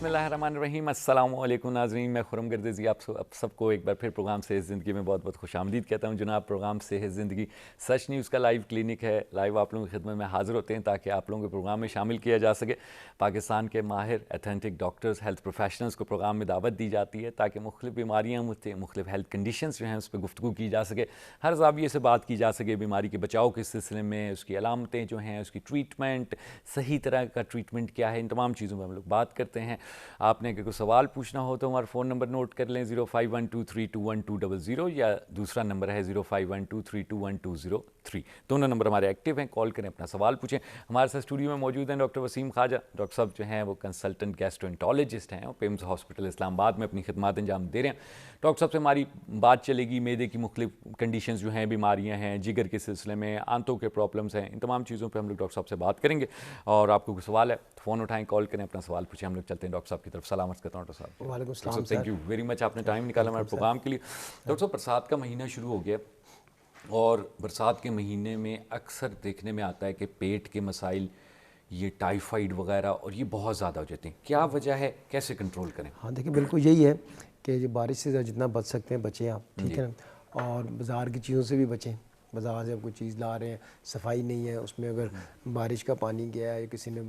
بسم اللہ الرحمن الرحیم. السلام علیکم ناظرین, میں خرم گردیزی آپ سب کو ایک بار پھر پروگرام صحت زندگی میں بہت بہت خوش آمدید کہتا ہوں. جناب, پروگرام صحت زندگی سچ نیوز کا لائیو کلینک ہے. لائیو آپ لوگوں کی خدمت میں حاضر ہوتے ہیں تاکہ آپ لوگوں کے پروگرام میں شامل کیا جا سکے. پاکستان کے ماہر ایتھینٹک ڈاکٹرز, ہیلتھ پروفیشنلز کو پروگرام میں دعوت دی جاتی ہے تاکہ مختلف بیماریاں, مختلف ہیلتھ کنڈیشنز جو ہیں اس پہ گفتگو کی جا سکے, ہر زاویے سے بات کی جا سکے. بیماری کے بچاؤ کے سلسلے میں, اس کی علامتیں جو ہیں, اس کی ٹریٹمنٹ, صحیح طرح کا ٹریٹمنٹ کیا ہے, ان تمام چیزوں پہ ہم لوگ بات کرتے ہیں. آپ نے اگر کوئی سوال پوچھنا ہو تو ہمارا فون نمبر نوٹ کر لیں 0512321200, یا دوسرا نمبر ہے 0512321203. دونوں نمبر ہمارے ایکٹیو ہیں, کال کریں, اپنا سوال پوچھیں. ہمارے ساتھ اسٹوڈیو میں موجود ہیں ڈاکٹر وسیم خواجہ. ڈاکٹر صاحب جو ہیں وہ کنسلٹنٹ گیسٹرونٹالوجسٹ ہیں, اور پیمز ہاسپٹل اسلام آباد میں اپنی خدمات انجام دے رہے ہیں. ڈاکٹر صاحب سے ہماری بات چلے گی معدے کی مختلف کنڈیشنز جو ہیں, بیماریاں ہیں, جگر کے سلسلے میں, آنتوں کے پرابلمس ہیں, ان تمام چیزوں پہ ہم لوگ ڈاکٹر صاحب سے بات کریں گے. اور آپ کو کوئی سوال ہے تو فون اٹھائیں, کال کریں, اپنا سوال پوچھیں. ہم لوگ چلتے ہیں ڈاکٹر صاحب کی طرف. سلام عرض کرتا ہوں ڈاکٹر صاحب. وعلیکم السلام. تھینک یو ویری مچ, آپ نے ٹائم نکالا ہمارے پروگرام کے لیے. ڈاکٹر صاحب, برسات کا مہینہ شروع ہو گیا, اور برسات کے مہینے میں اکثر دیکھنے میں آتا ہے کہ پیٹ کے مسائل, یہ ٹائیفائڈ وغیرہ, اور یہ بہت زیادہ ہو جاتے ہیں. کیا وجہ ہے, کیسے کنٹرول کریں؟ ہاں دیکھیں, بالکل یہی ہے کہ جو بارش سے جتنا بچ سکتے ہیں بچیں آپ, ٹھیک ہے نا. اور بازار کی چیزوں سے بھی بچیں. بازار سے کوئی چیز لا رہے ہیں, صفائی نہیں ہے اس میں, اگر بارش کا پانی گیا ہے, کسی نے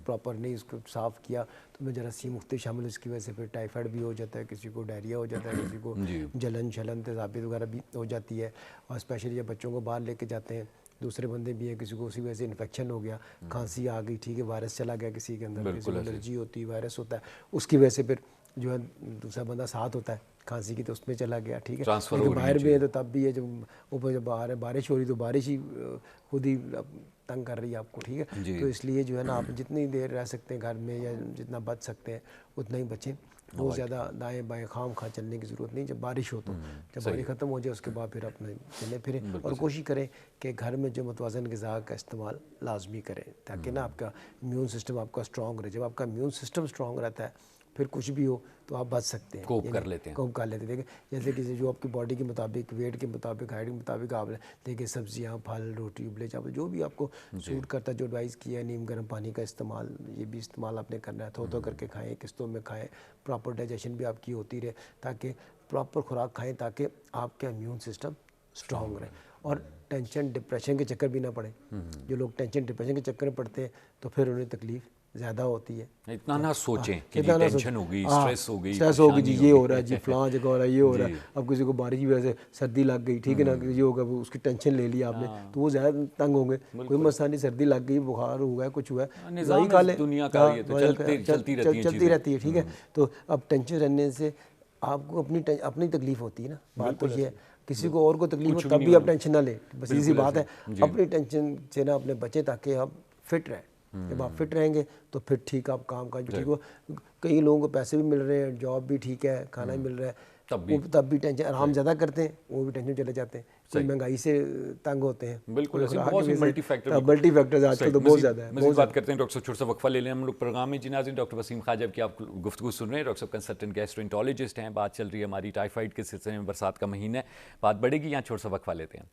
پراپر نہیں اس کو صاف کیا تو میں جراثیم مختلف شامل, اس کی وجہ سے پھر ٹائیفائڈ بھی ہو جاتا ہے, کسی کو ڈائریا ہو جاتا ہے, کسی کو جلن چھلن تیزابیت وغیرہ بھی ہو جاتی ہے. اور اسپیشلی جب بچوں کو باہر لے کے جاتے ہیں, دوسرے بندے بھی ہیں, کسی کو اسی وجہ سے انفیکشن ہو گیا, کھانسی آ گئی, ٹھیک ہے, وائرس چلا گیا کسی کے اندر, کسی کو الرجی ہوتی ہے, وائرس ہوتا ہے, اس کی وجہ سے پھر جو ہے دوسرا بندہ ساتھ ہوتا ہے کھانسی کی, تو اس میں چلا گیا, ٹھیک ہے. کیونکہ باہر بھی ہے تو تب بھی ہے, جب اوپر جب باہر ہے بارش ہو رہی تو بارش ہی خود ہی تنگ کر رہی ہے آپ کو, ٹھیک ہے. تو اس لیے جو ہے نا, آپ جتنی دیر رہ سکتے ہیں گھر میں یا جتنا بچ سکتے ہیں اتنا ہی بچیں. بہت زیادہ دائیں بائیں خام خواہ چلنے کی ضرورت نہیں. جب بارش ہو تو, جب بارش ختم ہو جائے اس کے بعد پھر اپنے چلیں پھریں, اور کوشش کریں کہ گھر میں جو متوازن غذا کا استعمال لازمی کریں, تاکہ نا آپ کا امیون سسٹم آپ کا اسٹرانگ رہے. جب آپ کا امیون سسٹم اسٹرانگ رہتا ہے پھر کچھ بھی ہو تو آپ بچ سکتے ہیں, کوپ کر لیتے ہیں. کوپ کر لیتے ہیں. دیکھیں جیسے کہ جو آپ کی باڈی کے مطابق, ویٹ کے مطابق, ہائٹ کے مطابق آپ دیکھیں سبزیاں, پھل, روٹی, ابلے چاول, جو بھی آپ کو سوٹ کرتا ہے, جو ایڈوائز کیا ہے, نیم گرم پانی کا استعمال, یہ بھی استعمال آپ نے کرنا ہے. تھوڑا کر کے کھائیں, قسطوں میں کھائیں, پراپر ڈائجیشن بھی آپ کی ہوتی رہے, تاکہ پراپر خوراک کھائیں تاکہ آپ کا امیون سسٹم اسٹرانگ رہے. اور ٹینشن ڈپریشن کے چکر بھی نہ پڑیں. جو لوگ ٹینشن ڈپریشن کے چکر میں پڑتے ہیں تو پھر انہیں تکلیف زیادہ ہوتی ہے. اتنا نہ سوچیں کہ جی ٹینشن ہوگی, اسٹریس ہوگی, اسٹریس ہوگی, جی یہ ہو رہا ہے, جی فلاں جگہ ہو رہا ہے, یہ ہو رہا ہے. اب کسی کو بارش کی وجہ سے سردی لگ گئی, ٹھیک ہے نا, یہ ہوگا, وہ اس کی ٹینشن لے لی آپ نے, تو وہ زیادہ تنگ ہوں گے. کوئی مسئلہ نہیں, سردی لگ گئی, بخار ہوا ہے, کچھ ہوا ہے, نظام دنیا کا یہ تو چلتی رہتی ہے, ٹھیک ہے. تو اب ٹینشن رہنے سے آپ کو اپنی تکلیف ہوتی ہے نا. بات تو یہ ہے, کسی کو اور کو تکلیف ہو تب بھی آپ ٹینشن نہ لیں, بس ایسی بات ہے. اپنی ٹینشن سے نا اپنے بچیں تاکہ آپ فٹ رہیں. جب آپ فٹ رہیں گے تو پھر ٹھیک, آپ کام کاج بھی ٹھیک ہو. کئی لوگوں کو پیسے بھی مل رہے ہیں, جاب بھی ٹھیک ہے, کھانا بھی مل رہا ہے, تب بھی ٹینشن, آرام زیادہ کرتے ہیں, وہ بھی ٹینشن چلے جاتے ہیں. کوئی مہنگائی سے تنگ ہوتے ہیں, بالکل ملٹی فیکٹرز آج کل تو بہت زیادہ ہے. مزید بات کرتے ہیں ڈاکٹر صاحب, چھوٹا سا وقفہ لے لیں ہم لوگ پروگرام میں. جی ناظرین, ڈاکٹر وسیم خواجہ کی آپ گفتگو سن رہے ہیں. ڈاکٹر صاحب کنسلٹنٹ گیسٹرونٹالوجسٹ ہیں. بات چل رہی ہے ہماری ٹائیفائڈ کے سلسلے میں. برسات کا مہینہ ہے, بات بڑھے گی. یہاں چھوٹا سا وقفہ لیتے ہیں.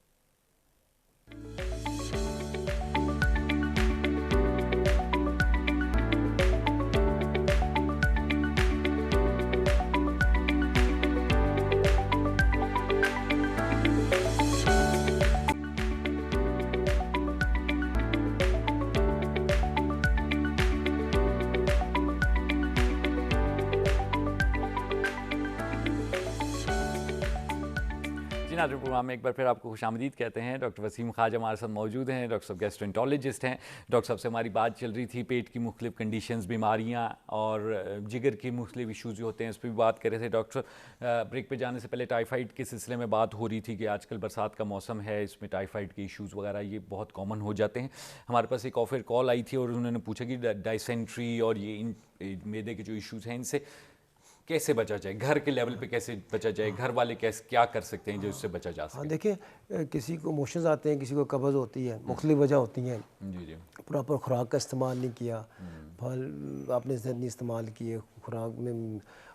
پروگرام میں ایک بار پھر آپ کو خوش آمدید کہتے ہیں. ڈاکٹر وسیم خواجہ ہمارے ساتھ موجود ہیں. ڈاکٹر صاحب گیسٹرونٹالوجسٹ ہیں. ڈاکٹر صاحب سے ہماری بات چل رہی تھی پیٹ کی مختلف کنڈیشنز, بیماریاں اور جگر کے مختلف ایشوز جو ہوتے ہیں, اس پہ بھی بات کر رہے تھے. ڈاکٹر بریک پہ جانے سے پہلے ٹائیفائڈ کے سلسلے میں بات ہو رہی تھی کہ آج کل برسات کا موسم ہے, اس میں ٹائیفائڈ کے ایشوز وغیرہ یہ بہت کامن ہو جاتے ہیں. ہمارے پاس ایک آفر کال آئی تھی اور انہوں نے پوچھا کہ ڈائسینٹری اور یہ معدے کے جو ایشوز ہیں ان سے کیسے بچا جائے, گھر کے لیول پہ کیسے بچا جائے, گھر والے کیا کر سکتے ہیں جو اس سے بچا جا سکے؟ ہاں دیکھیں, کسی کو موشنز آتے ہیں, کسی کو قبض ہوتی ہے, مختلف وجہ ہوتی ہیں. جی پراپر خوراک کا استعمال نہیں کیا, پھل آپ نے نہیں استعمال کیے, خوراک میں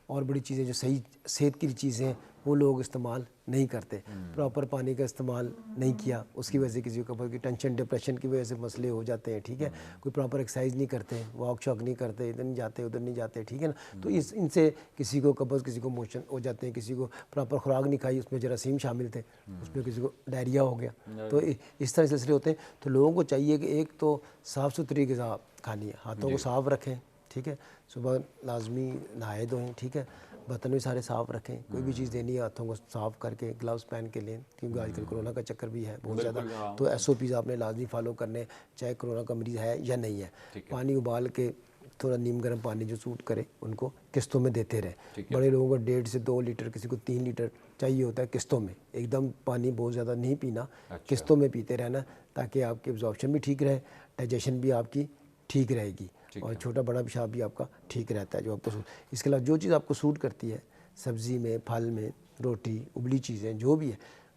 اور بڑی چیزیں جو صحیح صحت کی چیزیں ہیں وہ لوگ استعمال نہیں کرتے. پراپر پانی کا استعمال نہیں کیا, اس کی وجہ سے کسی کو قبض کی ٹینشن ڈپریشن کی وجہ سے مسئلے ہو جاتے ہیں, ٹھیک ہے. کوئی پراپر ایکسرسائز نہیں کرتے, واک شاک نہیں کرتے, ادھر نہیں جاتے ادھر نہیں جاتے, ٹھیک ہے نا. تو ان سے کسی کو قبض, کسی کو موشن ہو جاتے ہیں, کسی کو پراپر خوراک نہیں کھائی, اس میں جراثیم شامل تھے, اس میں کسی کو ڈائریا ہو گیا. تو اس طرح سلسلے ہوتے ہیں. تو لوگوں کو چاہیے کہ ایک تو صاف ستھری غذا کھانی ہے, ہاتھوں کو صاف رکھیں, ٹھیک ہے. صبح لازمی نہائے دھوئیں, ٹھیک ہے. برتن بھی سارے صاف رکھیں, کوئی بھی چیز دینی ہے ہاتھوں کو صاف کر کے گلوز پہن کے لیں, کیونکہ آج کل کرونا کا چکر بھی ہے بہت زیادہ. تو ایس او پیز آپ نے لازمی فالو کرنے, چاہے کرونا کا مریض ہے یا نہیں ہے. پانی ابال کے تھوڑا نیم گرم پانی جو سوٹ کرے ان کو قسطوں میں دیتے رہیں. بڑے لوگوں کو 1.5 سے 2 لیٹر, کسی کو 3 لیٹر چاہیے ہوتا ہے قسطوں میں. ایک دم پانی بہت زیادہ نہیں پینا, قسطوں میں پیتے رہنا, تاکہ آپ کی ابزارپشن بھی ٹھیک رہے, ڈائجیشن بھی آپ کی ٹھیک رہے گی, اور چھوٹا بڑا پیشاب بھی آپ کا ٹھیک رہتا ہے جو آپ کو. اس کے علاوہ جو چیز آپ کو سوٹ کرتی ہے, سبزی میں, پھل میں, روٹی, ابلی چیزیں جو بھی ہے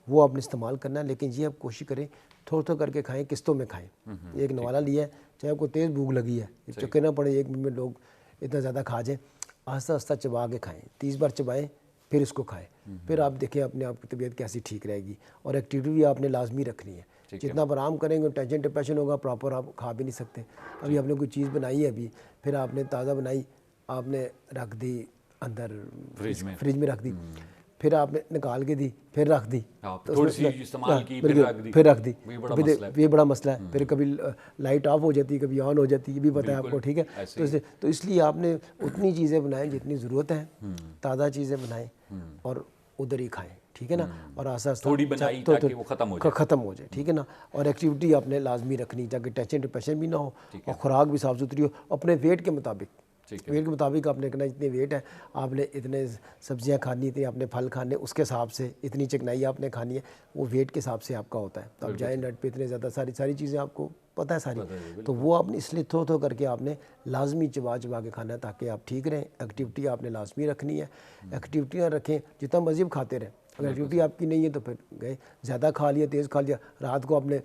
وہ آپ نے استعمال کرنا ہے. لیکن یہ آپ کوشش کریں تھوڑا تھوڑا کر کے کھائیں, قسطوں میں کھائیں. ایک نوالا لیا ہے, چاہے آپ کو تیز بھوک لگی ہے, چکے نہ پڑے 1 منٹ میں لوگ اتنا زیادہ کھا جائیں, آہستہ آہستہ چبا کے کھائیں, 30 بار چبائیں پھر اس کو کھائیں. پھر آپ دیکھیں اپنے آپ کی طبیعت کیسی ٹھیک رہے گی. اور ایکٹیویٹی بھی آپ نے لازمی رکھنی ہے. جتنا آپ آرام کریں گے ٹینشن ڈپریشن ہوگا, پراپر آپ کھا بھی نہیں سکتے. ابھی آپ نے کوئی چیز بنائی ہے, ابھی پھر آپ نے تازہ بنائی, آپ نے رکھ دی اندر فریج میں رکھ دی, پھر آپ نے نکال کے دی, پھر رکھ دی, پھر رکھ دی. یہ بڑا مسئلہ ہے. پھر کبھی لائٹ آف ہو جاتی ہے, کبھی آن ہو جاتی ہے, یہ بھی پتہ ہے آپ کو, ٹھیک ہے. تو اس لیے آپ نے اتنی چیزیں بنائیں جتنی ضرورت ہے, تازہ چیزیں بنائیں اور ادھر ہی کھائیں, ٹھیک ہے نا. اور آہستہ آہستہ ختم ہو جائے, ٹھیک ہے نا. اور ایکٹیویٹی آپ نے لازمی رکھنی تاکہ ٹینشن ڈپریشن بھی نہ ہو, اور خوراک بھی صاف ستھری ہو اپنے ویٹ کے مطابق. ویٹ کے مطابق آپ نے کہنا جتنے ویٹ ہے آپ نے اتنے سبزیاں کھانی تھیں, آپ نے پھل کھانے, اس کے حساب سے اتنی چکنائی آپ نے کھانی ہے, وہ ویٹ کے حساب سے آپ کا ہوتا ہے. تو آپ جائیں نٹ پہ اتنے زیادہ ساری چیزیں آپ کو پتہ ہے ساری, تو وہ آپ نے اس لیے تھوڑا تھوڑا کر کے آپ نے لازمی چبا کے کھانا ہے تاکہ آپ ٹھیک رہیں. ایکٹیویٹی آپ نے لازمی رکھنی ہے, ایکٹیویٹیاں رکھیں, جتنا مرضی کھاتے رہیں. اگر ایکٹیویٹی آپ کی نہیں ہے تو پھر گئے, زیادہ کھا لیا, تیز کھا لیا, رات کو آپ نے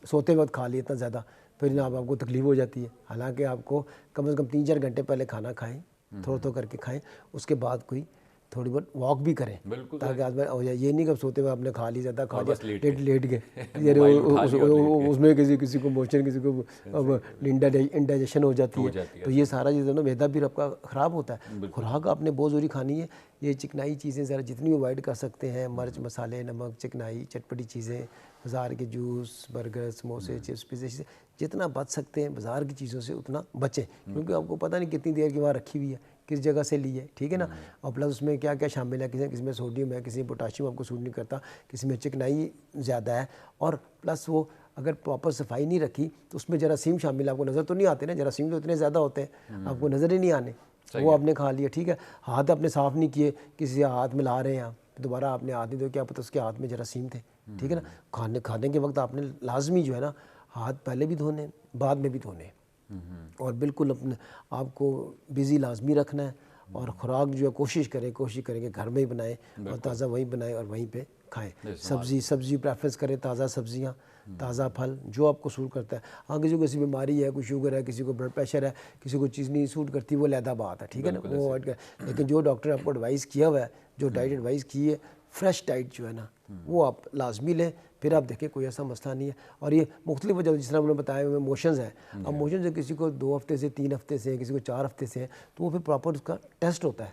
سوتے وقت کھا لیا اتنا زیادہ, پھر جناب آپ کو تکلیف ہو جاتی ہے. حالانکہ آپ کو کم از کم 3-4 گھنٹے پہلے کھانا کھائیں, تھوڑا تھوڑا کر کے کھائیں, اس کے بعد کوئی تھوڑی بہت واک بھی کریں تاکہ آدمی ہو جائے. یہ نہیں کہ سوتے ہوئے آپ نے کھا لی, زیادہ کھا لیا, لیٹ گئے, اس میں کسی کو موشن, کسی کو انڈائجیشن ہو جاتی ہے. تو یہ سارا چیز ہے نا, معدہ بھی آپ کا خراب ہوتا ہے. خوراک آپ نے بہت ضروری کھانی ہے. یہ چکنائی چیزیں ذرا جتنی اوائڈ کر سکتے ہیں, مرچ مسالے, نمک, چکنائی, چٹپٹی چیزیں, بازار کے جوس, برگر, سموسے, چپس, پیزے, جتنا بچ سکتے ہیں بازار کی چیزوں سے اتنا بچیں, کیونکہ آپ کو پتہ نہیں کتنی دیر کی وہاں رکھی ہوئی ہے, کس جگہ سے لی ہے, ٹھیک ہے نا. اور پلس اس میں کیا کیا شامل ہے, کسی میں سوڈیم ہے, کسی میں پوٹاشیم آپ کو سوٹ نہیں کرتا, کسی میں چکنائی زیادہ ہے, اور پلس وہ اگر پراپر صفائی نہیں رکھی تو اس میں جراثیم شامل ہے. آپ کو نظر تو نہیں آتے نا, جراثیم تو اتنے زیادہ ہوتے ہیں آپ کو نظر ہی نہیں آنے, وہ آپ نے کھا لیا, ٹھیک ہے. ہاتھ آپ نے صاف نہیں کیے, کسی سے ہاتھ ملا رہے ہیں آپ, دوبارہ آپ نے ہاتھ نہیں دھوئے, کیا پتہ اس کے ہاتھ میں جراثیم تھے, ٹھیک ہے نا. کھانے کے وقت آپ نے لازمی جو ہے نا ہاتھ پہلے بھی دھونے, بعد میں بھی دھونے, اور بالکل اپنے آپ کو بزی لازمی رکھنا ہے. اور خوراک جو ہے کوشش کریں کہ گھر میں ہی بنائیں, اور تازہ وہیں بنائیں اور وہیں پہ کھائیں. سبزی پریفرنس کریں, تازہ سبزیاں, تازہ پھل, جو آپ کو سوٹ کرتا ہے. ہاں کسی کو کسی بیماری ہے, کوئی شوگر ہے, کسی کو بلڈ پریشر ہے, کسی کو چیز نہیں سوٹ کرتی, وہ علیحدہ بات ہے, ٹھیک ہے نا, وہ اوائڈ کریں. لیکن جو ڈاکٹر آپ کو ایڈوائز کیا ہوا ہے, جو ڈائٹ ایڈوائز کی ہے, فریش ڈائٹ جو ہے نا وہ آپ لازمی لیں, پھر آپ دیکھیں کوئی ایسا مسئلہ نہیں ہے. اور یہ مختلف وجہ, جس طرح ہم نے بتایا ہوئے موشنز ہیں, اب موشنز کسی کو 2 ہفتے سے 3 ہفتے سے, کسی کو 4 ہفتے سے ہیں, تو وہ پھر پراپر اس کا ٹیسٹ ہوتا ہے.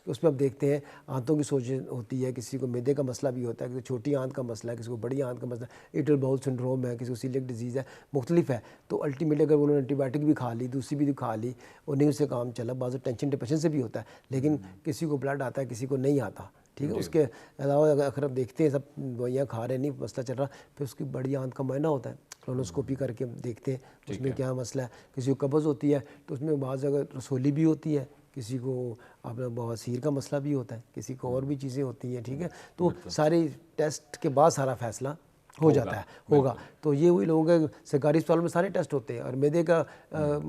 اس میں آپ دیکھتے ہیں آنتوں کی سوج ہوتی ہے, کسی کو میدے کا مسئلہ بھی ہوتا ہے, کسی کو چھوٹی آنت کا مسئلہ ہے, کسی کو بڑی آنت کا مسئلہ ہے, ایٹل باؤل سنڈروم ہے, کسی کو سیلیک ڈیزیز ہے, مختلف ہے. تو الٹیمیٹلی اگر انہوں نے اینٹی بایوٹک بھی کھا لی, دوسری بھی کھا لی, اور نہیں اس سے کام چلا, بعض ٹینشن ڈپریشن سے بھی ہوتا ہے. لیکن کسی کو بلڈ آتا ہے, کسی کو نہیں آتا, ٹھیک ہے. اس کے علاوہ اگر آپ دیکھتے ہیں سب دوائیاں کھا رہے, نہیں مسئلہ چل رہا, پھر اس کی بڑی آنت کا معائنہ ہوتا ہے, کولونوسکوپی کر کے دیکھتے ہیں اس میں کیا مسئلہ ہے. کسی کو قبض ہوتی ہے تو اس میں بعض اگر رسولی بھی ہوتی ہے, کسی کو اپنا بواسیر کا مسئلہ بھی ہوتا ہے, کسی کو اور بھی چیزیں ہوتی ہیں, ٹھیک ہے. تو سارے ٹیسٹ کے بعد سارا فیصلہ ہو جاتا ہے, ہوگا. تو یہ وہی لوگوں کے سرکاری اسپتال میں سارے ٹیسٹ ہوتے ہیں. اور میدے کا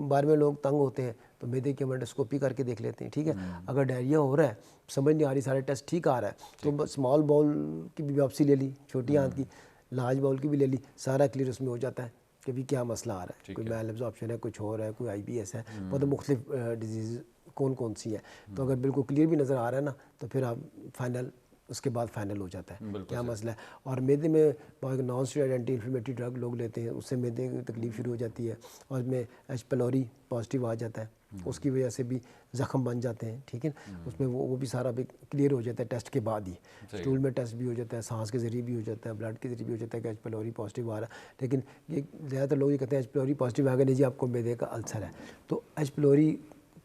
بارے میں لوگ تنگ ہوتے ہیں تو میدے کی انڈوسکوپی کر کے دیکھ لیتے ہیں, ٹھیک ہے. اگر ڈائریا ہو رہا ہے, سمجھ نہیں آ رہی, سارے ٹیسٹ ٹھیک آ رہا ہے, تو اسمال باؤل کی بھی باپسی لے لی, چھوٹی آنت کی, لارج باؤل کی بھی لے لی, سارا کلیئر اس میں ہو جاتا ہے کہ بھی کیا مسئلہ آ رہا ہے. کوئی میل ایبزارپشن ہے, کچھ اور ہے, کوئی IBS ہے, بہت مختلف ڈیزیز کون کون سی ہے. تو اگر بالکل کلیئر بھی نظر آ رہا ہے نا تو پھر آپ فائنل اس کے بعد فائنل ہو جاتا ہے کیا مسئلہ ہے. اور معدے میں non steroid anti inflammatory drug لوگ لیتے ہیں, اس سے معدے کی تکلیف شروع ہو جاتی ہے, اور اس میں ایچ پیلوری پازیٹیو آ جاتا ہے, اس کی وجہ سے بھی زخم بن جاتے ہیں. ٹھیک ہے, اس میں وہ بھی سارا بھی کلیئر ہو جاتا ہے ٹیسٹ کے بعد ہی. اسٹول میں ٹیسٹ بھی ہو جاتا ہے, سانس کے ذریعے بھی ہو جاتا ہے, بلڈ کے ذریعے بھی ہو جاتا ہے کہ ایچ پیلوری پازیٹیو آ رہا ہے. لیکن یہ زیادہ تر لوگ یہ کہتے ہیں ایچ پیلوری پازیٹیو آ گیا نہیں جی آپ کو معدے کا السر ہے. تو ایچ پیلوری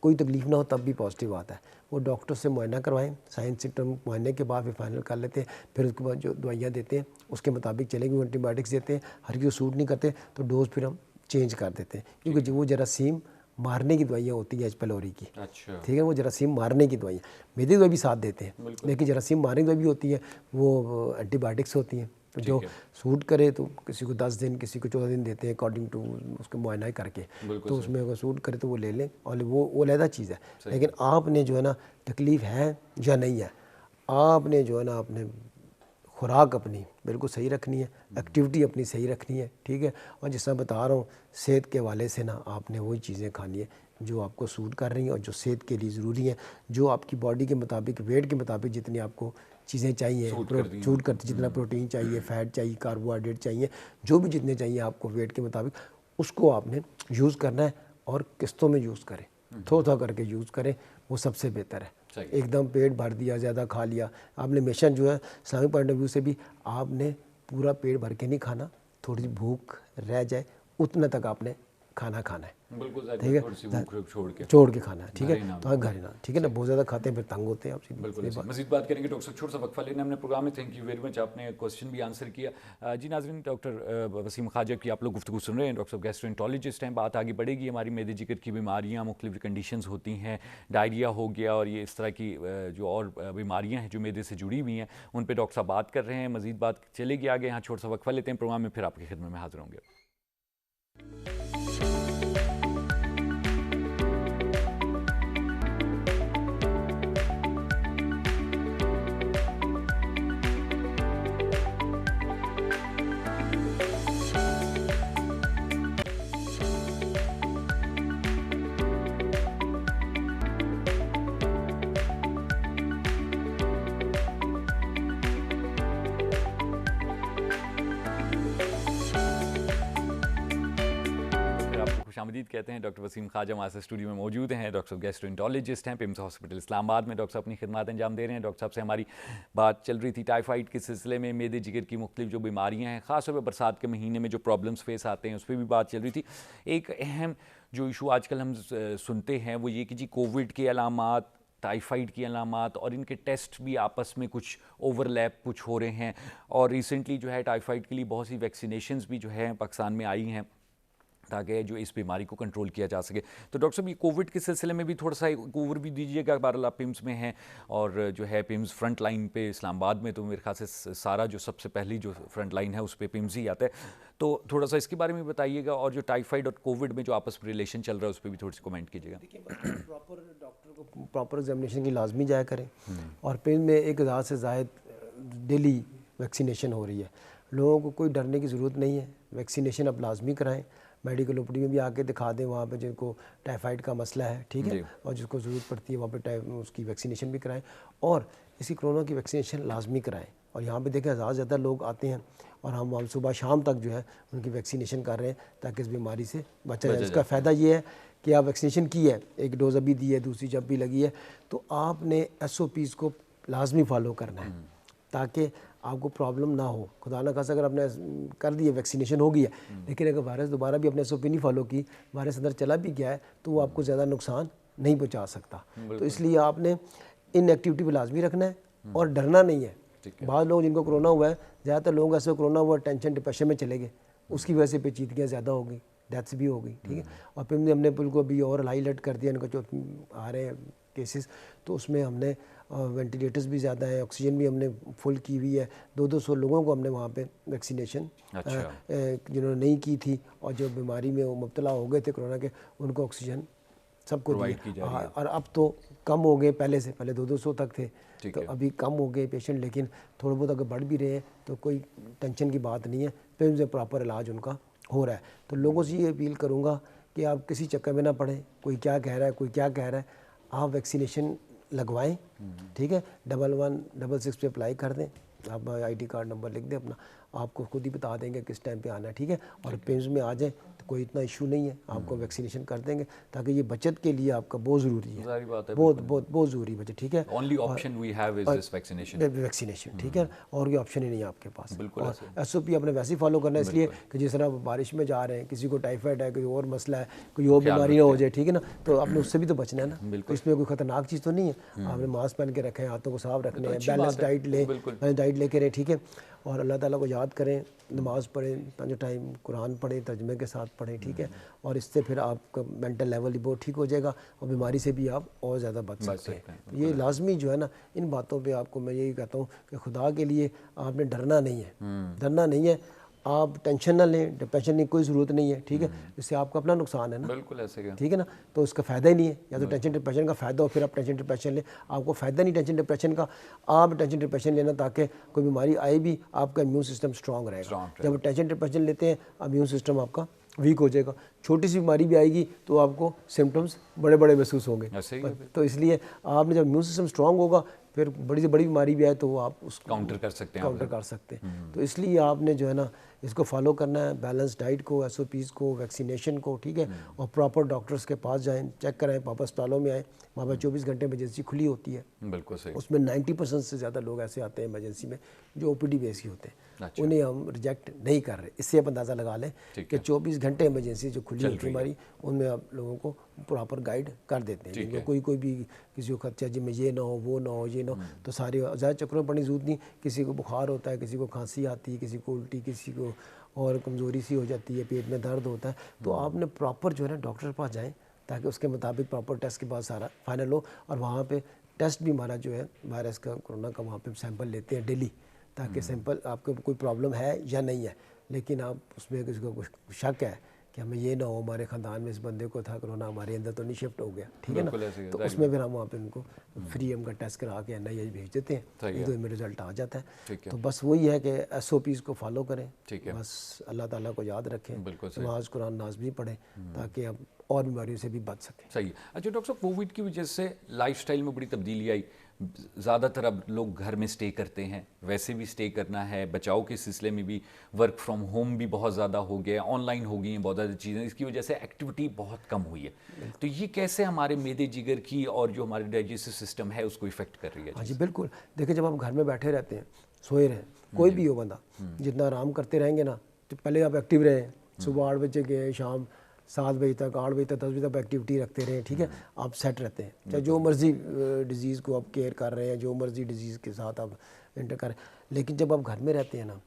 کوئی تکلیف نہ ہو تب بھی پازیٹیو آتا ہے. وہ ڈاکٹر سے معائنہ کروائیں, سائن سمٹم معائنے کے بعد پھر فائنل کر لیتے ہیں. پھر اس کے بعد جو دوائیاں دیتے ہیں اس کے مطابق چلیں گے. وہ اینٹی بایوٹکس دیتے ہیں, ہر کسی کو سوٹ نہیں کرتے تو ڈوز پھر ہم چینج کر دیتے ہیں, کیونکہ جو وہ جراثیم مارنے کی دوائیاں ہوتی ہیں ایچ پیلوری کی. ٹھیک ہے, وہ جراثیم مارنے کی دوائیاں میدے کی دوائی بھی ساتھ دیتے ہیں, لیکن جراثیم مارنے کی دوائی بھی ہوتی ہے, وہ اینٹی بایوٹکس ہوتی ہیں. تو جو سوٹ کرے تو کسی کو 10 دن, کسی کو 14 دن دیتے ہیں اکارڈنگ ٹو اس کو معائنہ کر کے. تو اس میں اگر سوٹ کرے تو وہ لے لیں, اور وہ علیحدہ چیز ہے. لیکن آپ نے جو ہے نا تکلیف ہے یا نہیں ہے, آپ نے جو ہے نا اپنے خوراک اپنی بالکل صحیح رکھنی ہے, ایکٹیویٹی اپنی صحیح رکھنی ہے. ٹھیک ہے, اور جس طرح بتا رہا ہوں صحت کے حوالے سے نا آپ نے وہی چیزیں کھانی ہے جو آپ کو سوٹ کر رہی ہیں اور جو صحت کے لیے ضروری ہیں, جو آپ کی باڈی کے مطابق ویٹ کے مطابق جتنی آپ کو چیزیں چاہیے سوٹ کرتی, جتنا پروٹین چاہیے, فیٹ چاہیے, کاربوہائیڈریٹ چاہیے, جو بھی جتنے چاہیے آپ کو ویٹ کے مطابق اس کو آپ نے یوز کرنا ہے. اور قسطوں میں یوز کریں, تھوڑا تھوڑا کر کے یوز کریں, وہ سب سے بہتر ہے. ایک دم پیٹ بھر دیا, زیادہ کھا لیا آپ نے, ہمیشہ جو ہے اسلامک پوائنٹ آف ویو سے بھی آپ نے پورا پیٹ بھر کے نہیں کھانا, تھوڑی سی بھوک رہ جائے اتنا تک آپ نے کھانا ہے. ٹھیک ہے, چھوڑ کے کھانا ہے. ٹھیک ہے, تو آپ گھر نہ, ٹھیک ہے نا, بہت زیادہ کھاتے ہیں پھر تنگ ہوتے ہیں آپ سے. بالکل مزید بات کریں گے ڈاکٹر صاحب, چھوٹا سا وقفہ لینا ہم نے پروگرام میں. تھینک یو ویری مچ, آپ نے کوشچن بھی آنسر کیا. جی ناظرین, ڈاکٹر وسیم خواجہ کی آپ لوگ گفتگو سن رہے ہیں. ڈاکٹر صاحب گیسٹرینٹالوجسٹ ہیں. بات آگے بڑھے گی, ہماری معدے جگر کی بیماریاں, مختلف کنڈیشنز ہوتی ہیں, ڈائریا ہو گیا اور یہ اس طرح کی جو اور بیماریاں ہیں جو معدے سے جڑی ہوئی ہیں, ان پہ ڈاکٹر صاحب بات کر رہے ہیں. مزید بات چلے گی آگے. یہاں چھوٹا سا وقفہ لیتے ہیں پروگرام میں, پھر آپ کی خدمت میں حاضر ہوں گے. آمدید کہتے ہیں. ڈاکٹر وسیم خواجہ ہمارے سے اسٹوڈیو میں موجود ہیں. ڈاکٹر صاحب گیسٹرینٹالوجسٹ ہیں, پیمز ہاسپٹل اسلام آباد میں. ڈاکٹر صاحب اپنی خدمات انجام دے رہے ہیں. ڈاکٹر صاحب سے ہماری بات چل رہی تھی ٹائیفائڈ کے سلسلے میں, معدے جگر کی مختلف جو بیماریاں ہیں, خاص طور پہ برسات کے مہینے میں جو پرابلمس فیس آتے ہیں اس پہ بھی بات چل رہی تھی. ایک اہم جو ایشو آج کل ہم سنتے ہیں وہ یہ کہ جی کووڈ کے علامات, ٹائیفائڈ کی علامات اور ان کے ٹیسٹ بھی آپس میں کچھ اوور لیپ کچھ ہو رہے ہیں. اور ریسنٹلی جو ہے ٹائیفائڈ کے لیے بہت سی ویکسینیشنز بھی جو ہے پاکستان میں آئی ہیں تاکہ جو اس بیماری کو کنٹرول کیا جا سکے. تو ڈاکٹر صاحب یہ کووڈ کے سلسلے میں بھی تھوڑا سا اوور بھی دیجیے گا. بہرحال آپ پیمز میں ہیں اور جو ہے پیمز فرنٹ لائن پہ اسلام آباد میں, تو میرے خیال سے سارا جو سب سے پہلی جو فرنٹ لائن ہے اس پہ پیمز ہی آتا ہے. تو تھوڑا سا اس کے بارے میں بتائیے گا, اور جو ٹائیفائڈ اور کووڈ میں جو آپس میں ریلیشن چل رہا ہے اس پہ بھی تھوڑی سی کومنٹ کیجیے گا. پراپر ڈاکٹر کو پراپر ایگزامینیشن کی لازمی جایا کریں. اور پیمز میں 1000 سے زائد ڈیلی ویکسینیشن ہو رہی ہے. لوگوں کو کوئی ڈرنے کی ضرورت نہیں ہے, ویکسینیشن اب لازمی کرائیں. میڈیکل اوپی میں بھی آ کے دکھا دیں وہاں پہ جن کو ٹائیفائڈ کا مسئلہ ہے. ٹھیک ہے, اور جس کو ضرورت پڑتی ہے وہاں پہ اس کی ویکسینیشن بھی کرائیں, اور اسی کرونا کی ویکسینیشن لازمی کرائیں. اور یہاں پہ دیکھیں 1000 سے زیادہ لوگ آتے ہیں اور ہم صبح شام تک جو ہے ان کی ویکسینیشن کر رہے ہیں تاکہ اس بیماری سے بچا جائے. اس کا فائدہ یہ ہے کہ آپ ویکسینیشن کی ہے, ایک ڈوز ابھی دی ہے, دوسری جب بھی لگی ہے, تو آپ نے SOPs کو لازمی فالو کرنا ہے تاکہ آپ کو پرابلم نہ ہو. خدا نہ خواستہ اگر آپ نے کر دی ہے, ویکسینیشن ہو گئی ہے, لیکن اگر وائرس دوبارہ بھی اپنے SOP نہیں فالو کی, وائرس اندر چلا بھی گیا ہے, تو وہ آپ کو زیادہ نقصان نہیں پہنچا سکتا. تو اس لیے آپ نے ان ایکٹیویٹی پہ لازمی رکھنا ہے اور ڈرنا نہیں ہے. بعض لوگ جن کو کرونا ہوا ہے, زیادہ تر لوگ ایسے کرونا ہوا ٹینشن ڈپریشن میں چلے گئے, اس کی وجہ سے پیچیدگیاں زیادہ ہو گئی, ڈیتھس بھی ہو گئی. ٹھیک ہے, اور پھر ہم نے بالکل ابھی اور ہائی الرٹ کر دیا ان کا جو آ رہے ہیں کیسز, تو اس میں ہم نے وینٹیلیٹرز بھی زیادہ ہیں, آکسیجن بھی ہم نے فل کی ہوئی ہے. 200 لوگوں کو ہم نے وہاں پہ ویکسینیشن جنہوں نے نہیں کی تھی اور جو بیماری میں وہ مبتلا ہو گئے تھے کرونا کے, ان کو آکسیجن سب کو دی. اور اب تو کم ہو گئے پہلے سے, پہلے 200 تک تھے, تو ابھی کم ہو گئے پیشنٹ, لیکن تھوڑے بہت اگر بڑھ بھی رہے ہیں تو کوئی ٹینشن کی بات نہیں ہے. پھر سے پراپر علاج ان کا ہو رہا ہے. تو لوگوں سے یہ اپیل کروں گا کہ آپ کسی چکر میں نہ پڑیں, کوئی کیا کہہ رہا ہے, کوئی کیا کہہ رہا ہے. آپ ویکسینیشن لگوائیں, ٹھیک ہے, 1166 پہ اپلائی کر دیں, آپ آئی ڈی کارڈ نمبر لکھ دیں اپنا, آپ کو خود ہی بتا دیں گے کس ٹائم پہ آنا ہے, ٹھیک ہے, اور پیمز میں آ جائیں تو کوئی اتنا ایشو نہیں ہے, آپ کو ویکسینیشن کر دیں گے, تاکہ یہ بچت کے لیے آپ کا بہت ضروری ہے, بہت ضروری بچت, ٹھیک ہے. Only option we have is this vaccination, vaccination, ٹھیک ہے, اور کوئی آپشن ہی نہیں ہے آپ کے پاس. بالکل اور ایس او پی آپ نے ویسے ہی فالو کرنا ہے, اس لیے کہ جس طرح بارش میں جا رہے ہیں, کسی کو ٹائیفائڈ ہے, کوئی اور مسئلہ ہے, کوئی اور بیماری نہ ہو جائے, ٹھیک ہے نا, تو آپ نے اس سے بھی تو بچنا ہے نا, اس میں کوئی خطرناک چیز تو نہیں ہے, آپ نے ماسک پہن کے رکھے ہیں, ہاتھوں کو صاف رکھنے ہیں, بیلنس ڈائٹ لیں, ڈائٹ لے کے رہیں, ٹھیک ہے, اور اللہ تعالیٰ کو یاد کریں, نماز پڑھیں 5 ٹائم, قرآن پڑھیں, ترجمے کے ساتھ پڑھیں, ٹھیک ہے, اور اس سے پھر آپ کا مینٹل لیول بھی بہت ٹھیک ہو جائے گا, اور بیماری سے بھی آپ اور زیادہ بچ سکتے ہیں. یہ لازمی جو ہے نا, ان باتوں پہ آپ کو میں یہی کہتا ہوں کہ خدا کے لیے آپ نے ڈرنا نہیں ہے, ڈرنا نہیں ہے, آپ ٹینشن نہ لیں, ڈپریشن کی کوئی ضرورت نہیں ہے, ٹھیک ہے, اس سے آپ کا اپنا نقصان ہے نا, بالکل ایسے کیا, ٹھیک ہے نا, تو اس کا فائدہ ہی نہیں ہے, یا تو ٹینشن ڈپریشن کا فائدہ ہو پھر آپ ٹینشن ڈپریشن لیں, آپ کو فائدہ نہیں ٹینشن ڈپریشن کا, آپ ٹینشن ڈپریشن لینا تاکہ کوئی بیماری آئے بھی آپ کا امیون سسٹم اسٹرانگ رہے گا. جب ٹینشن ڈپریشن لیتے ہیں امیون سسٹم آپ کا ویک ہو جائے گا, چھوٹی سی بیماری بھی آئے گی تو آپ کو سمٹمز بڑے بڑے محسوس ہوں گے, تو اس لیے آپ نے جب امیون سسٹم اسٹرانگ ہوگا پھر بڑی سے بڑی بیماری بھی آئے تو وہ آپ اس کو کاؤنٹر کر سکتے ہیں, کاؤنٹر کر سکتے ہیں. تو اس لیے آپ نے جو ہے نا اس کو فالو کرنا ہے, بیلنس ڈائٹ کو, ایس او پیز کو, ویکسینیشن کو, ٹھیک ہے, اور پراپر ڈاکٹرز کے پاس جائیں, چیک کرائیں, واپس اسپتالوں میں آئیں, وہاں پہ 24 گھنٹے ایمرجنسی کھلی ہوتی ہے, بالکل صحیح, اس میں 90% سے زیادہ لوگ ایسے آتے ہیں ایمرجنسی میں جو او پی ڈی بیس ہی ہوتے ہیں, انہیں ہم ریجیکٹ نہیں کر رہے. اس سے آپ اندازہ لگا لیں کہ 24 گھنٹے ایمرجنسی جو کھلی ہوتی ہے ہماری, ان میں آپ لوگوں کو پراپر گائیڈ کر دیتے ہیں, کیونکہ کوئی بھی کسی کو خدشہ جی میں یہ نہ ہو, وہ نہ ہو, یہ نہ ہو, تو سارے زیادہ چکروں میں پڑنے کی ضرورت نہیں. کسی کو بخار ہوتا ہے, کسی کو کھانسی آتی ہے, کسی کو الٹی, کسی کو اور کمزوری سی ہو جاتی ہے, پیٹ میں درد ہوتا ہے, تو آپ نے پراپر جو ہے نا ڈاکٹر کے پاس جائیں تاکہ اس کے مطابق پراپر ٹیسٹ کے بعد سارا فائنل ہو, اور وہاں پہ ٹیسٹ بھی ہمارا جو ہے وائرس کا, کرونا کا, وہاں پہ سیمپل لیتے ہیں ڈیلی, تاکہ سیمپل آپ کو کوئی پرابلم ہے یا نہیں ہے, لیکن آپ اس میں کسی کو شک ہے کہ ہمیں یہ نہ ہو ہمارے خاندان میں اس بندے کو تھا کرونا, ہمارے اندر تو نہیں شفٹ ہو گیا, ٹھیک ہے نا, تو اس میں پھر ہم وہاں پہ ان کو فری ہم کا ٹیسٹ کرا کے NIH بھیج دیتے ہیں, یہ تو میں رزلٹ آ جاتا ہے. تو بس وہی ہے کہ ایس او پیز کو فالو کریں, بس اللہ تعالیٰ کو یاد رکھیں, نماز قرآن نازمی پڑھیں تاکہ ہم اور بیماریوں سے بھی بچ سکیں. صحیح. اچھا ڈاکٹر صاحب, کووڈ کی وجہ سے لائف سٹائل میں بڑی تبدیلی آئی, زیادہ تر اب لوگ گھر میں سٹے کرتے ہیں, ویسے بھی سٹے کرنا ہے, بچاؤ کے سلسلے میں بھی ورک فرام ہوم بھی بہت زیادہ ہو گیا, آن لائن ہو گئی ہیں بہت زیادہ چیزیں, اس کی وجہ سے ایکٹیویٹی بہت کم ہوئی ہے, تو یہ کیسے ہمارے معدے جگر کی اور جو ہمارے ڈائجسٹو سسٹم ہے اس کو افیکٹ کر رہی ہے؟ ہاں جی بالکل, دیکھیں جب آپ گھر میں بیٹھے رہتے ہیں, سوئے رہیں, کوئی بھی ہو بندہ, جتنا آرام کرتے رہیں گے نا, تو پہلے آپ ایکٹیو رہیں, صبح 8 بجے گئے, شام 7 بجے تک, 8 بجے تک, 10 بجے تک ایکٹیویٹی رکھتے رہیں, ٹھیک ہے, آپ سیٹ رہتے ہیں, چاہے جو مرضی ڈیزیز کو آپ کیئر کر رہے ہیں, جو مرضی ڈیزیز کے ساتھ آپ انٹر کر رہے ہیں. لیکن جب آپ گھر میں رہتے ہیں نا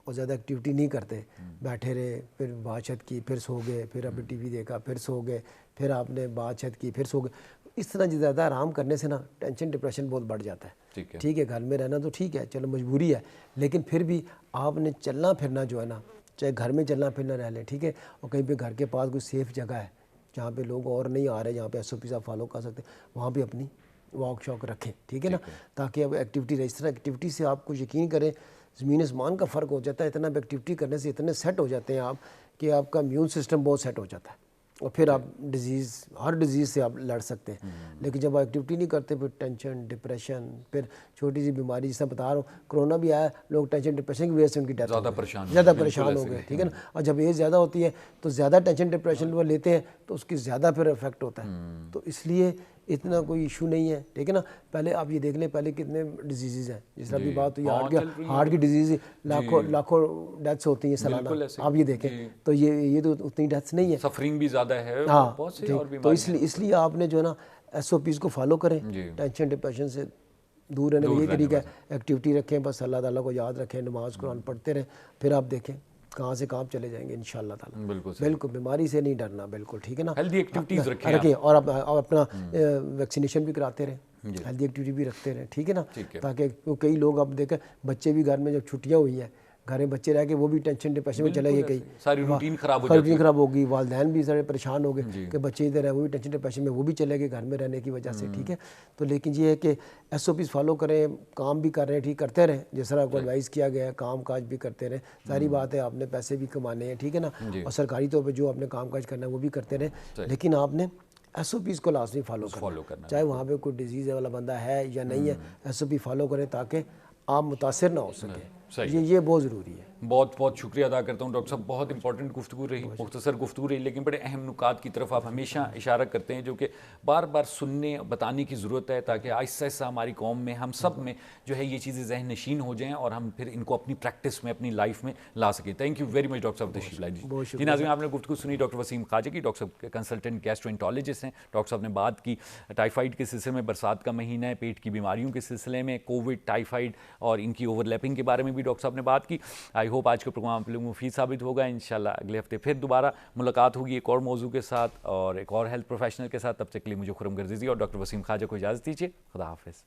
اور زیادہ ایکٹیویٹی نہیں کرتے, بیٹھے رہے, پھر بات چیت کی, پھر سو گئے, پھر آپ نے ٹی وی دیکھا, پھر سو گئے, پھر آپ نے بات چیت کی, پھر سو گئے, اس طرح زیادہ آرام کرنے سے نا ٹینشن ڈپریشن بہت بڑھ جاتا ہے. ٹھیک ہے, گھر میں رہنا تو ٹھیک ہے, چلو مجبوری ہے, لیکن پھر بھی آپ نے چلنا پھرنا جو ہے نا, چاہے گھر میں چلنا پھرنا رہ لیں, ٹھیک ہے, اور کہیں پہ گھر کے پاس کوئی سیف جگہ ہے جہاں پہ لوگ اور نہیں آ رہے, جہاں پہ ایس او پیز آپ فالو کر سکتے ہیں, وہاں پہ اپنی واک شاک رکھیں, ٹھیک ہے نا, تاکہ اب ایکٹیویٹی رہے. اس طرح ایکٹیویٹی سے آپ کو یقین کریں زمین آسمان کا فرق ہو جاتا ہے. اتنا ایکٹیویٹی کرنے سے اتنے سیٹ ہو جاتے ہیں آپ کہ آپ کا امیون سسٹم بہت سیٹ ہو جاتا ہے, اور پھر آپ ہر ڈیزیز سے آپ لڑ سکتے ہیں. لیکن جب آپ ایکٹیویٹی نہیں کرتے, پھر ٹینشن ڈپریشن, پھر چھوٹی سی بیماری, جس طرح بتا رہا ہوں کرونا بھی آیا, لوگ ٹینشن ڈپریشن کی وجہ سے ان کی ڈیتھ زیادہ پریشان ہو گئے, ٹھیک ہے نا, اور جب ایج زیادہ ہوتی ہے تو زیادہ ٹینشن ڈپریشن وہ لیتے ہیں تو اس کی زیادہ پھر افیکٹ ہوتا ہے. تو اس لیے اتنا کوئی ایشو نہیں ہے, ٹھیک ہے نا. پہلے آپ یہ دیکھ لیں پہلے کتنے ڈیزیزز ہیں, جس طرح بھی بات ہوئی ہارٹ کی ڈیزیز, لاکھوں ڈیتھس ہوتی ہیں سالانہ, آپ یہ دیکھیں, تو یہ تو اتنی ڈیتھس نہیں ہے, سفرنگ بھی زیادہ ہے, ہاں, تو اس لیے آپ نے جو ہے نا ایس او پیز کو فالو کریں, ٹینشن ڈپریشن سے دور رہنے کا یہ طریقہ ہے, ایکٹیویٹی رکھیں, بس اللہ تعالیٰ کو یاد رکھیں, نماز قرآن پڑھتے رہیں, پھر آپ دیکھیں کہاں سے کہاں چلے جائیں گے انشاءاللہ تعالیٰ. بالکل بیماری سے نہیں ڈرنا, بالکل ٹھیک ہے نا, ہیلدی ایکٹیویٹیز رکھیں, اور آپ اپنا ویکسینیشن بھی کراتے رہیں, ہیلدی ایکٹیویٹی بھی رکھتے رہیں, ٹھیک ہے نا, تاکہ کئی لوگ آپ دیکھیں بچے بھی گھر میں جب چھٹیاں ہوئی ہیں, گھر میں بچے رہ کے وہ بھی ٹینشن ڈپریشن میں چلے گئے, کئی ساری روٹین خراب ہوگی, والدین بھی سارے پریشان ہو گئے کہ بچے ادھر ہیں, وہ بھی ٹینشن ڈپریشن میں وہ بھی چلے گئے گھر میں رہنے کی وجہ سے, ٹھیک ہے. تو لیکن یہ ہے کہ ایس او پیز فالو کریں, کام بھی کر رہے ہیں, ٹھیک کرتے رہیں, جس طرح آپ کو ایڈوائز کیا گیا ہے, کام کاج بھی کرتے رہیں. ساری بات ہے, آپ نے پیسے بھی کمانے ہیں, ٹھیک ہے نا, اور سرکاری طور پہ جو آپ نے کام کاج کرنا ہے وہ بھی کرتے رہیں, لیکن آپ نے SOPs کو لازمی فالو کرنا، چاہے وہاں پہ کوئی ڈیزیز والا بندہ ہے یا نہیں ہے، SOP فالو کریں تاکہ آپ متاثر نہ ہو سکیں. یہ بہت ضروری ہے. بہت بہت شکریہ ادا کرتا ہوں ڈاکٹر صاحب. بہت امپورٹنٹ گفتگو رہی, مختصر گفتگو رہی, لیکن بڑے اہم نکات کی طرف آپ ہمیشہ اشارہ کرتے ہیں جو کہ بار بار سننے بتانے کی ضرورت ہے, تاکہ آہستہ آہستہ ہماری قوم میں, ہم سب میں جو ہے یہ چیزیں ذہن نشین ہو جائیں اور ہم پھر ان کو اپنی پریکٹس میں, اپنی لائف میں لا سکیں. Thank you very much doctor صاحب تشریف لائے. جی ناظرین, آپ نے گفتگو سنی ڈاکٹر وسیم خواجہ کی. ڈاکٹر صاحب کنسلٹنٹ گیسٹرونٹالوجسٹ ہیں. ڈاکٹر صاحب نے بات کی ٹائیفائڈ کے سلسلے میں, برسات کا مہینہ ہے, پیٹ کی بیماریوں کے سلسلے میں, کووڈ, ٹائیفائڈ اور ان کی اوور لیپنگ کے بارے میں بھی ڈاکٹر صاحب نے بات کی. آئی ہوپ آج کا پروگرام آپ لوگوں کو مفید ثابت ہوگا. انشاءاللہ اگلے ہفتے پھر دوبارہ ملاقات ہوگی ایک اور موضوع کے ساتھ اور ایک اور ہیلتھ پروفیشنل کے ساتھ. تب تک کے لیے مجھے خرم گردیزی اور ڈاکٹر وسیم خواجہ کو اجازت دیجیے. خدا حافظ.